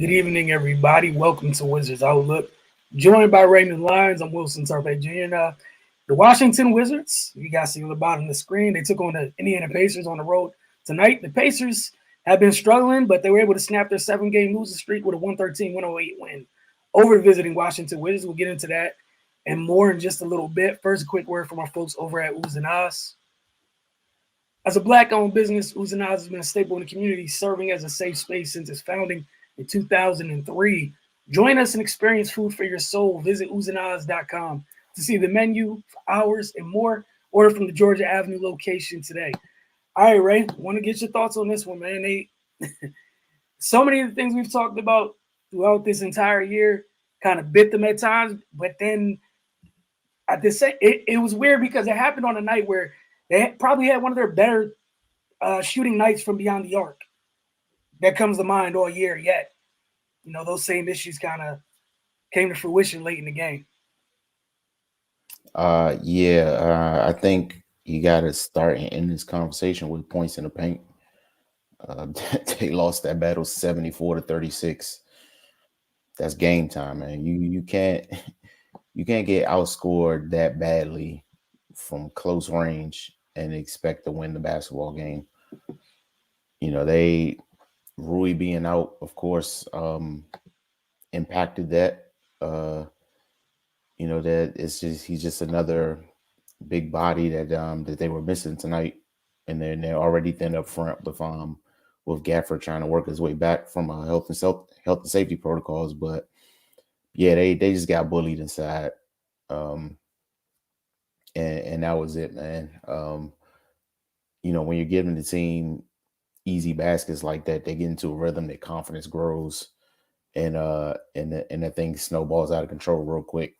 Good evening, everybody. Welcome to Wizards Outlook. Joined by Raymond Lyons, I'm Wilson Tarpe Jr. And the Washington Wizards, you guys see on the bottom of the screen, they took on the Indiana Pacers on the road tonight. The Pacers have been struggling, but they were able to snap their 7-game losing streak with a 113-108 win over the visiting Washington Wizards. We'll get into that and more in just a little bit. First, a quick word from our folks over at Oohs and Ahs. As a Black-owned business, Oohs and Ahs has been a staple in the community, serving as a safe space since its founding in 2003. Join us and experience food for your soul. Visit oozandahs.com to see the menu for hours and more. Order from the Georgia Avenue location today. All right, Ray, want to get your thoughts on this one, man. So many of the things we've talked about throughout this entire year kind of bit them at times, but then at the same, it was weird because it happened on a night where they probably had one of their better shooting nights from beyond the arc that comes to mind all year yet. You know, those same issues kind of came to fruition late in the game. I think you got to start and end this conversation with points in the paint. They lost that battle 74-36. That's game time, man. You can't get outscored that badly from close range and expect to win the basketball game. You know, Rui being out, of course, impacted that. That he's just another big body that they were missing tonight, and then they're already thin up front with Gafford trying to work his way back from health and safety protocols. But yeah, they just got bullied inside, and that was it, man. When you're giving the team easy baskets like that, they get into a rhythm, their confidence grows, and that thing snowballs out of control real quick.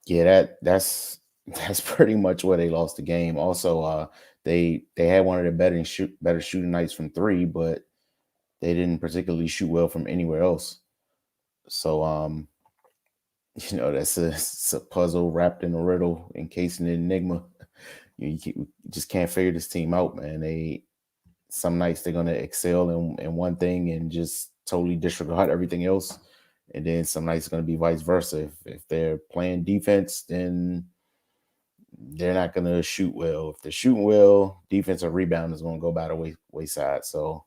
That's pretty much where they lost the game. Also, they had one of their better shooting nights from three, but they didn't particularly shoot well from anywhere else. So it's a puzzle wrapped in a riddle, encased in an enigma. You just can't figure this team out, man. Some nights they're gonna excel in one thing and just totally disregard everything else. And then some nights it's going to be vice versa. If they're playing defense, then they're not going to shoot well. If they're shooting well, defensive rebound is going to go by the wayside. So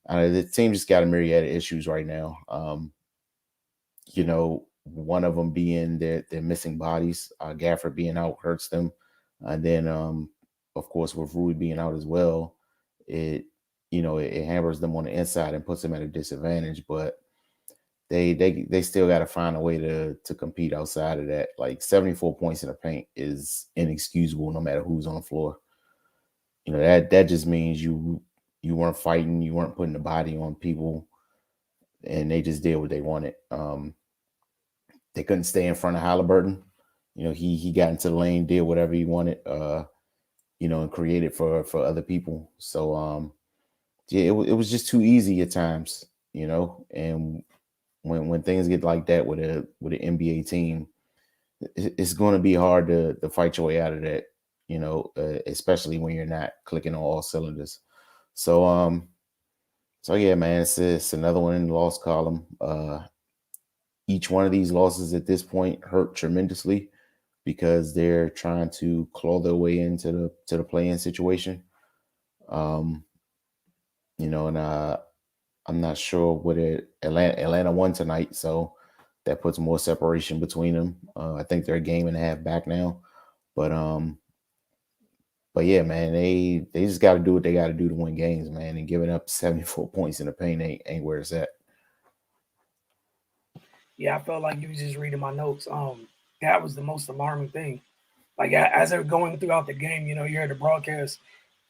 the team just got a myriad of issues right now. One of them being their missing bodies. Gafford being out hurts them. And then, of course, with Rui being out as well, it hammers them on the inside and puts them at a disadvantage. But they still got to find a way to compete outside of that. Like 74 points in the paint is inexcusable no matter who's on the floor. That just means you weren't fighting, you weren't putting the body on people, and they just did what they wanted. They couldn't stay in front of Halliburton. He got into the lane, did whatever he wanted, and created for other people. So it was just too easy at times, and when things get like that with an NBA team, it's going to be hard to fight your way out of that, especially when you're not clicking on all cylinders. So yeah, man, it's another one in the loss column. Each one of these losses at this point hurt tremendously because they're trying to claw their way into the play-in situation. I'm not sure what Atlanta won tonight, so that puts more separation between them. I think they're a game and a half back now, but yeah, man, they just got to do what they got to do to win games, man. And giving up 74 points in the paint ain't where it's at. Yeah, I felt like you was just reading my notes. That was the most alarming thing. Like as they're going throughout the game, you hear the broadcast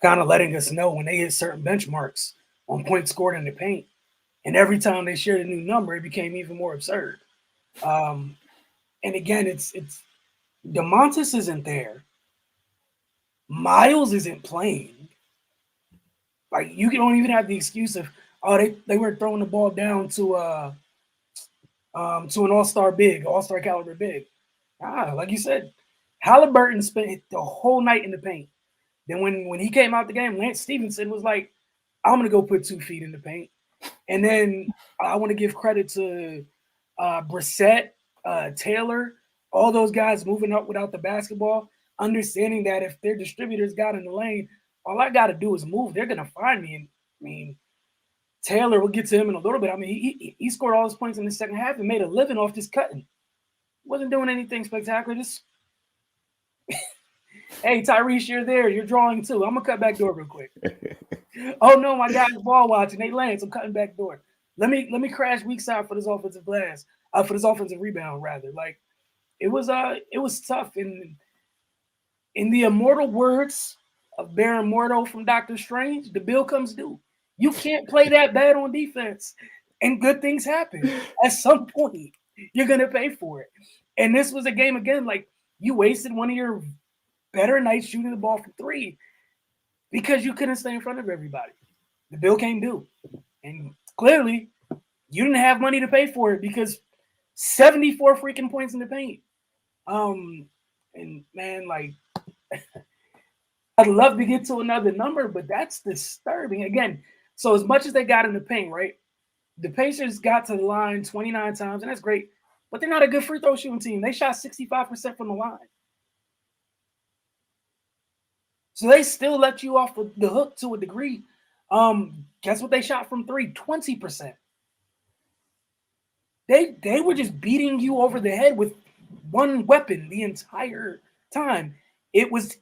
kind of letting us know when they hit certain benchmarks on points scored in the paint. And every time they shared a new number, it became even more absurd. And again, it's DeMontis isn't there. Miles isn't playing. Like you don't even have the excuse of they were throwing the ball down to an all-star caliber big. Like you said, Halliburton spent the whole night in the paint. Then when he came out the game, Lance Stevenson was like, I'm gonna go put 2 feet in the paint. And then I want to give credit to Brissett, Taylor, all those guys moving up without the basketball, understanding that if their distributors got in the lane, all I got to do is move. They're going to find me. And I mean, Taylor, we'll get to him in a little bit. I mean, he scored all his points in the second half and made a living off just cutting. Wasn't doing anything spectacular. Just, hey, Tyrese, you're there. You're drawing too. I'm going to cut back door real quick. Oh, no, my guy's ball watching. They land, so I'm cutting back door. Let me crash weak side for this offensive glass, for this offensive rebound, rather. Like, it was tough. And in the immortal words of Baron Mordo from Doctor Strange, the bill comes due. You can't play that bad on defense, and good things happen. At some point, you're gonna pay for it. And this was a game again. Like, you wasted one of your better nights shooting the ball from three because you couldn't stay in front of everybody. The bill came due, and clearly, you didn't have money to pay for it because 74 freaking points in the paint. And man, like, I'd love to get to another number, but that's disturbing. Again, so as much as they got in the paint, right? The Pacers got to the line 29 times, and that's great, but they're not a good free throw shooting team. They shot 65% from the line. So they still let you off the hook to a degree. Guess what they shot from three? 20%. They were just beating you over the head with one weapon the entire time. It was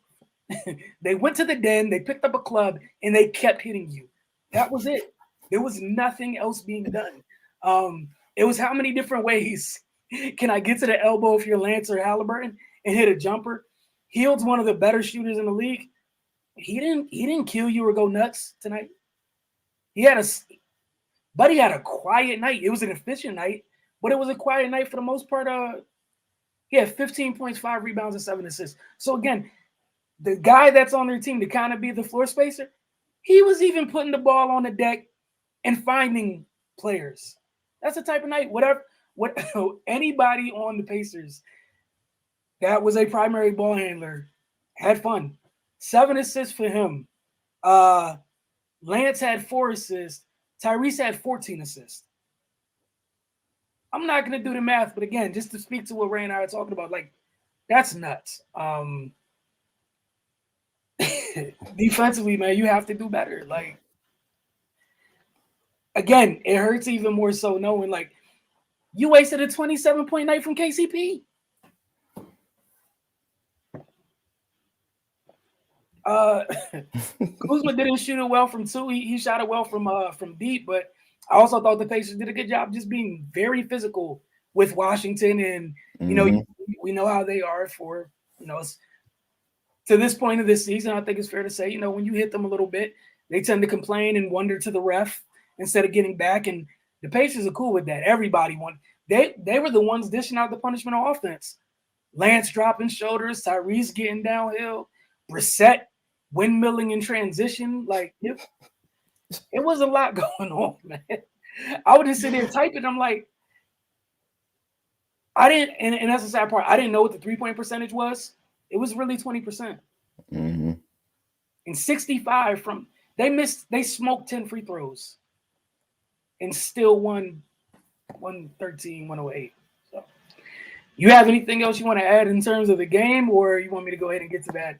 they went to the den, they picked up a club, and they kept hitting you. That was it. There was nothing else being done. It was how many different ways can I get to the elbow if you're Lance or Halliburton and hit a jumper? Hield's one of the better shooters in the league. He didn't kill you or go nuts tonight. He had a quiet night. It was an efficient night, but it was a quiet night for the most part. He had 15 points, 5 rebounds, and 7 assists. So again, the guy that's on their team to kind of be the floor spacer, he was even putting the ball on the deck and finding players. That's the type of night. What anybody on the Pacers that was a primary ball handler had fun. 7 assists for him. Lance had 4 assists. Tyrese had 14 assists. I'm not going to do the math, but again, just to speak to what Ray and I are talking about, like, that's nuts. Defensively, man, you have to do better. Like, again, it hurts even more so knowing, like, you wasted a 27-point night from KCP. Kuzma didn't shoot it well from 2. He shot it well from deep, but I also thought the Pacers did a good job just being very physical with Washington, and we know how they are for to this point of this season. I think it's fair to say when you hit them a little bit, they tend to complain and wonder to the ref instead of getting back, and the Pacers are cool with that. Everybody they were the ones dishing out the punishment on offense. Lance dropping shoulders, Tyrese getting downhill, Brissett windmilling in transition. Like, it was a lot going on, man. I would just sit there typing. I'm like, I didn't, and that's the sad part. I didn't know what the 3-point percentage was. It was really 20%. Mm-hmm. And 65 from they smoked 10 free throws and still won 113, 108. So, you have anything else you want to add in terms of the game, or you want me to go ahead and get to that?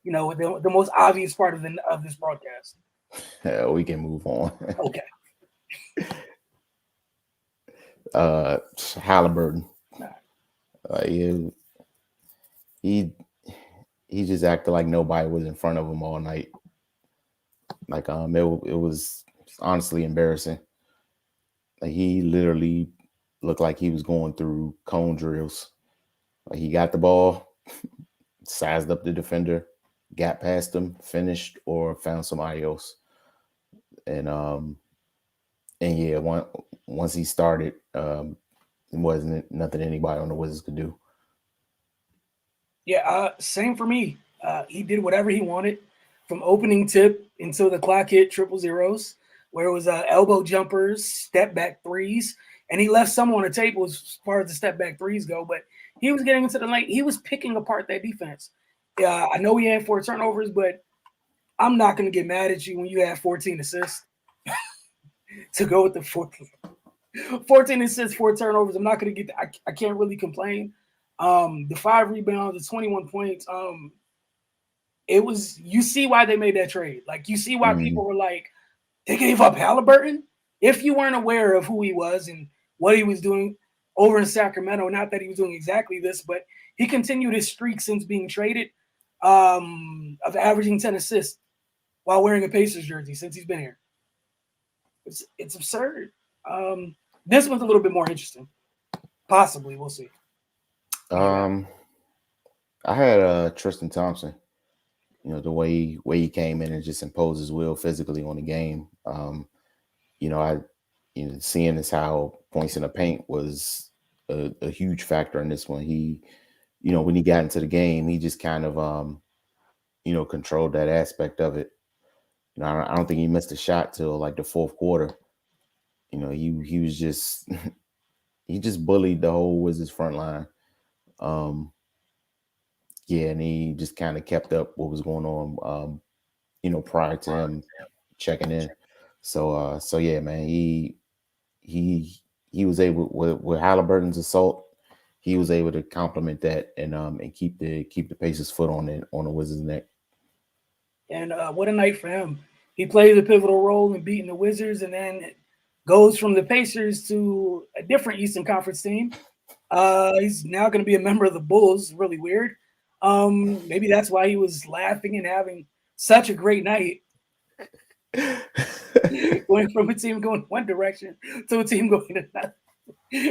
The most obvious part of this broadcast. Yeah, we can move on. Okay. Halliburton. He just acted like nobody was in front of him all night. Like it was honestly embarrassing. Like, he literally looked like he was going through cone drills. Like, he got the ball, sized up the defender, got past him, finished, or found somebody else. And yeah, once he started, it wasn't nothing anybody on the Wizards could do. Yeah, same for me. He did whatever he wanted from opening tip until the clock hit triple zeros, where it was elbow jumpers, step back threes, and he left some on the table as far as the step back threes go. But he was getting into the lane. He was picking apart that defense. I know he had 4 turnovers, but I'm not going to get mad at you when you have 14 assists. to go with the 14 assists, 4 turnovers. I'm not going to get. I can't really complain. The 5 rebounds, the 21 points. It was. You see why they made that trade. Like you see why Mhm. people were like, they gave up Halliburton. If you weren't aware of who he was and what he was doing over in Sacramento, not that he was doing exactly this, but he continued his streak since being traded of averaging 10 assists while wearing a Pacers jersey since he's been here. It's absurd. This one's a little bit more interesting. Possibly, we'll see. Um, I had Tristan Thompson. The way he came in and just imposed his will physically on the game. I seeing as how points in the paint was a huge factor in this one. He, when he got into the game, he just kind of controlled that aspect of it. I don't think he missed a shot till like the fourth quarter. He was just he just bullied the whole Wizards front line. Yeah, and he just kind of kept up what was going on. Prior to him checking in. So yeah, man, he he was able with Halliburton's assault, he was able to complement that and keep the Pacers foot on the Wizards' neck. And what a night for him. He plays a pivotal role in beating the Wizards and then goes from the Pacers to a different Eastern Conference team. He's now going to be a member of the Bulls. Really weird. Maybe that's why he was laughing and having such a great night. Going from a team going one direction to a team going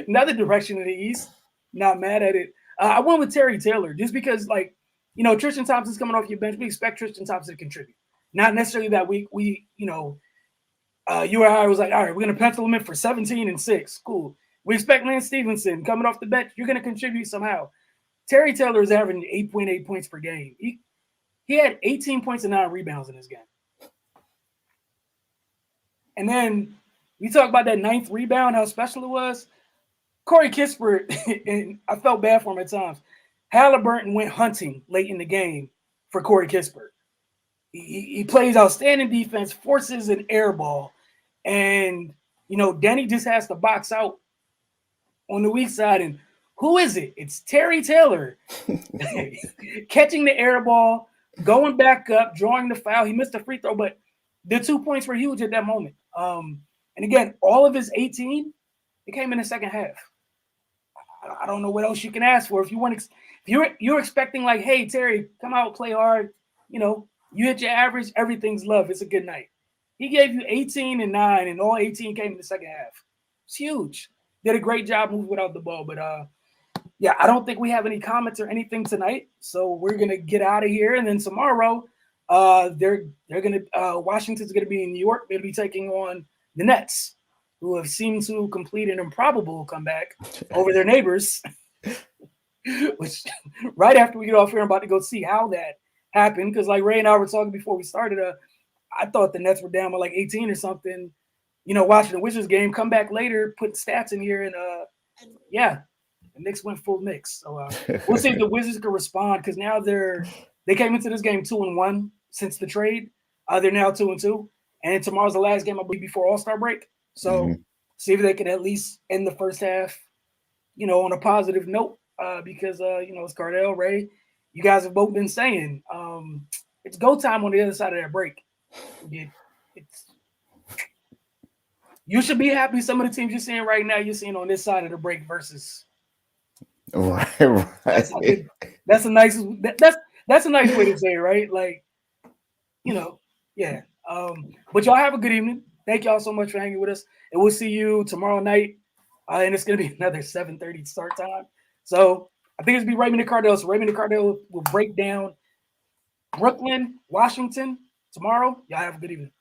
another direction in the East. Not mad at it. I went with Terry Taylor just because, like, Tristan Thompson's coming off your bench. We expect Tristan Thompson to contribute. Not necessarily that you or I was like, all right, we're going to pencil him in for 17 and 6. Cool. We expect Lance Stevenson coming off the bench. You're going to contribute somehow. Terry Taylor is averaging 8.8 points per game. He had 18 points and 9 rebounds in this game. And then we talk about that 9th rebound, how special it was. Corey Kispert, and I felt bad for him at times. Halliburton went hunting late in the game for Corey Kispert. He plays outstanding defense, forces an air ball, and Denny just has to box out on the weak side. And who is it? It's Terry Taylor catching the air ball, going back up, drawing the foul. He missed a free throw, but the 2 points were huge at that moment. And again, all of his 18, it came in the second half. I don't know what else you can ask for. If you're expecting like, hey Terry, come out, play hard, you hit your average, everything's love. It's a good night. He gave you 18 and 9, and all 18 came in the second half. It's huge. Did a great job moving without the ball, but yeah, I don't think we have any comments or anything tonight, so we're gonna get out of here. And then tomorrow, they're gonna Washington's gonna be in New York. They'll be taking on the Nets, who have seemed to complete an improbable comeback over their neighbors. Which right after we get off here, I'm about to go see how that happened, because like Ray and I were talking before we started, I thought the Nets were down by like 18 or something. Watching the Wizards game, come back later, put stats in here, and yeah, the Knicks went full Knicks. So we'll see if the Wizards can respond, because now they came into this game 2-1 since the trade. They're now 2-2, and tomorrow's the last game, I believe, before All-Star break. So see if they can at least end the first half, on a positive note. Because it's Cardell, Ray. You guys have both been saying it's go time on the other side of that break. You should be happy. Some of the teams you're seeing right now, you're seeing on this side of the break versus. Right. That's a nice way to say it, right? Like, yeah. But y'all have a good evening. Thank y'all so much for hanging with us, and we'll see you tomorrow night. And it's gonna be another 7:30 start time. So I think it's be Raymond and Cardell. So Raymond and Cardell will break down Brooklyn, Washington tomorrow. Y'all have a good evening.